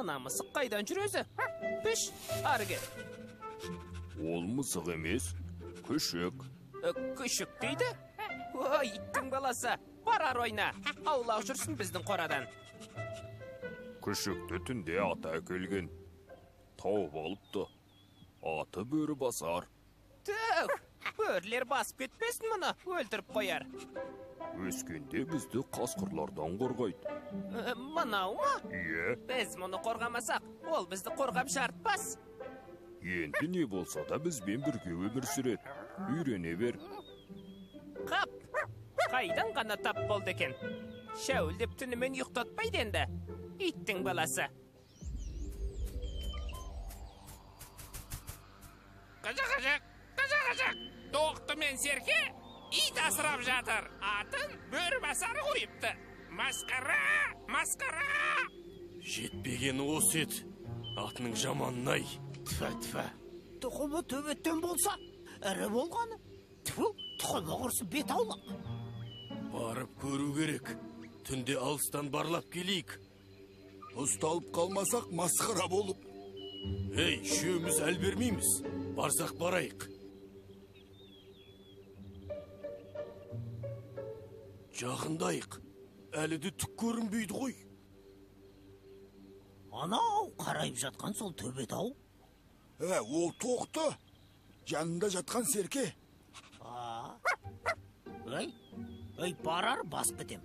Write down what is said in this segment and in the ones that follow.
Мына мысық қайдан жүр өзі? Піш, ары кел. Ол мысық емес, күшік. Күшік дейді? Ой, иттің баласы. Барар ойна. Аулақ жүрсін біздің қорадан. Күшікті түнде ата әкелген. Тауып алыпты. Аты бөрі басар. Түк, бөрлер басып кетпесін мұны, өлтіріп қояр. Өскенде бізді қасқырлардан қорғайды. Мынау ма? Иә. Біз мұны қорғамасақ, ол бізді қорғап жартпас. Енді не болса да бізбен бірге өмір сүреді. Үйрене бер. Қап, қайдан ғана тап болды екен? Шәуілдеп түнімен ұйықтатпайды енді. Иттің баласы. Қажақ. Тоқты мен Серке ит асырап жатыр. Атын бөрібасар қойыпты. Масқара! Жетпеген осы ет. Атының жаманын-ай. Тфа. Тұқымы төбеттен болса, ірі болғаны. Тұқымы құрсы бет аулақ. Барып көру керек. Түнде алыстан барлап келейік. Ұсталып қалмасақ масқара болып. Ей, үшеуміз әл бермейміз. Барсақ барайық. Жақындайық. Әліді түк көрінбейді ғой. Анау қарайып жатқан сол төбет ау. Ол тоқты. Жанында жатқан Серке. Ой, барар басып кетем.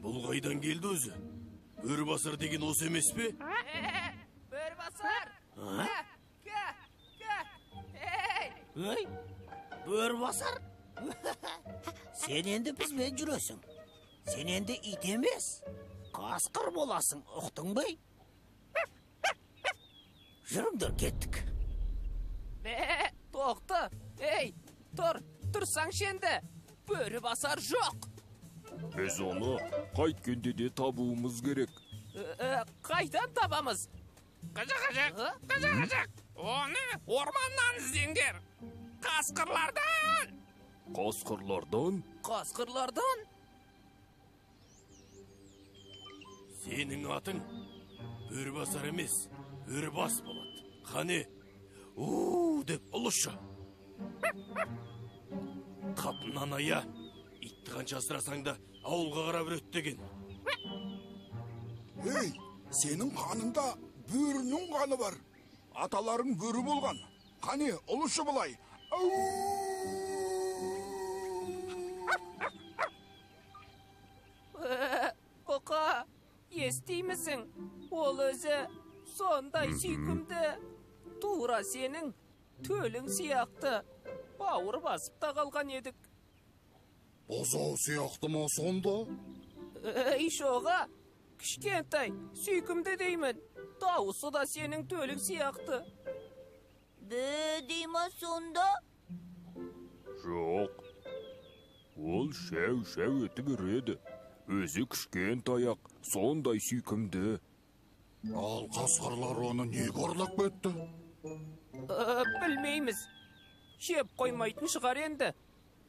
Бұл қайдан келді өзі? Бөрібасар деген осы емес пе? Бөрібасар! Ой, бөрібасар? Сен енді бізбен жүресің. Сен енді ит емес. Қасқыр боласың, ұқтың бай? Жүріңдер кеттік. Тоқты. Ей, тұрсаңшы енді. Бөрібасар жоқ. Біз оны қайткенде де табуымыз керек. Қайдан табамыз? Қажақ. Оны орманнан іздеңдер. Қасқырлардан! Қасқырлардан? Сенің атың бөрібасар емес, бөрібас болады. Қане, деп ұлышы. Қапынан ая, итті қанша асырасаң да ауылға қарап рөттеген. Ей, сенің қанында бөрінің қаны бар. Аталарың бөрі болған. Қане, ұлышы бұлай. Бұқа, естеймісің? Ол өзі сондай сүйкімді. Тура сенің төлің сияқты. Бауыр басып та қалған едік. Бозау сияқты ма сонда? Ей шоға, кішкентай, сүйкімді деймін. Дауысы да сенің төлің сияқты. Дей ма сонда? Жоқ. Ол шәу етіп үреді. Өзі кішкентай ақ, сондай сүйкімді. Ал қасқырлар оны не қорлап кетті? Білмейміз. Жеп қоймайтын шығар енді.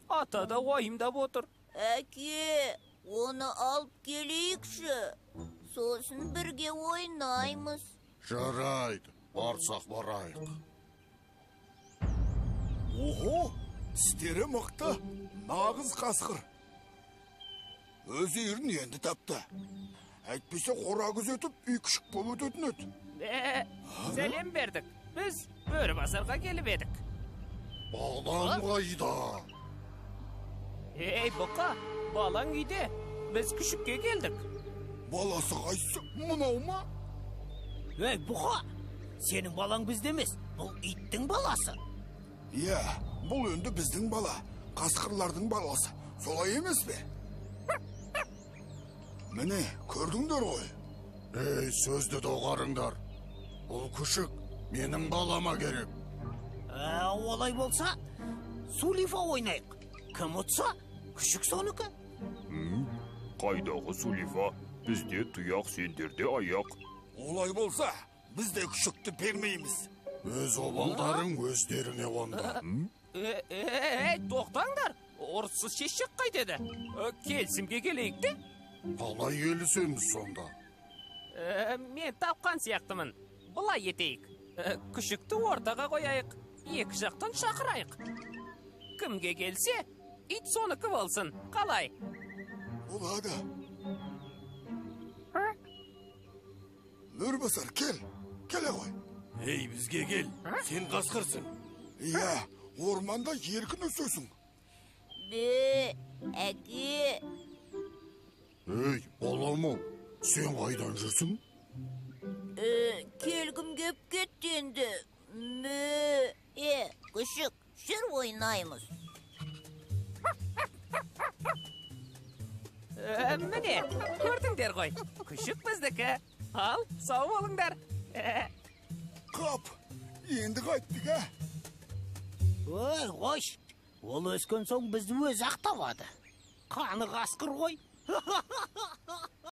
Ата да уайымдап отыр. Әке, оны алып келейікші. Сосын бірге ойнаймыз. Жарайды, барсақ барайық. Охо, тістері мықты, нағыз қасқыр. Өз үйірін енді тапты. Әйтпесе қора күзетіп, үй күшік болып өтетін еді. Сәлем бердік. Біз бөрібасарға келіп едік. Балаң қайда? Ей, бұқа, балаң үйде. Біз күшікке келдік. Баласы қайсы, мынау ма? Ей, бұқа, сенің балаң бізде емес, бұл иттің баласы. Иә, бұл өнді біздің бала, қасқырлардың баласы. Солай емес пе? Міне, көрдіңдер ғой. Ей, сөзді доғарыңдар. Бұл күшік менің балама керек. Олай болса, Сулифа ойнайық. Кім ұтса, күшік соныкі. Қайдағы Сулифа? Бізде тұяқ, сендерде аяқ. Олай болса, біз де күшікті бермейміз. Өз обалдарың өздеріңе онда. Тоқтаңдар, орыссыз шешек қайтеді. Келісімге келейік те? Қалай келісеміз сонда? Мен тапқан сияқтымын. Бұлай етейік. Күшікті ортаға қояйық. Екі жақтан шақырайық. Кімге келсе, ит соныкі болсын. Қалай? Болады. Мөрбасар, кел. Келе ғой. Ей, бізге кел. Сен қасқырсың. Иә, орманда еркін өсесің. Әке. Ей, балам-ау, сен қайдан жүрсің? Келгім кеп кетті енді. Күшік, жүр ойнаймыз. Міне, көрдіңдер ғой. Күшік біздікі. Ал, сау болыңдар. Қап, енді қайттық, ә? Ой, қойш. Ол өскен соң бізді өзі ақтабады. Қаны қасқыр ғой.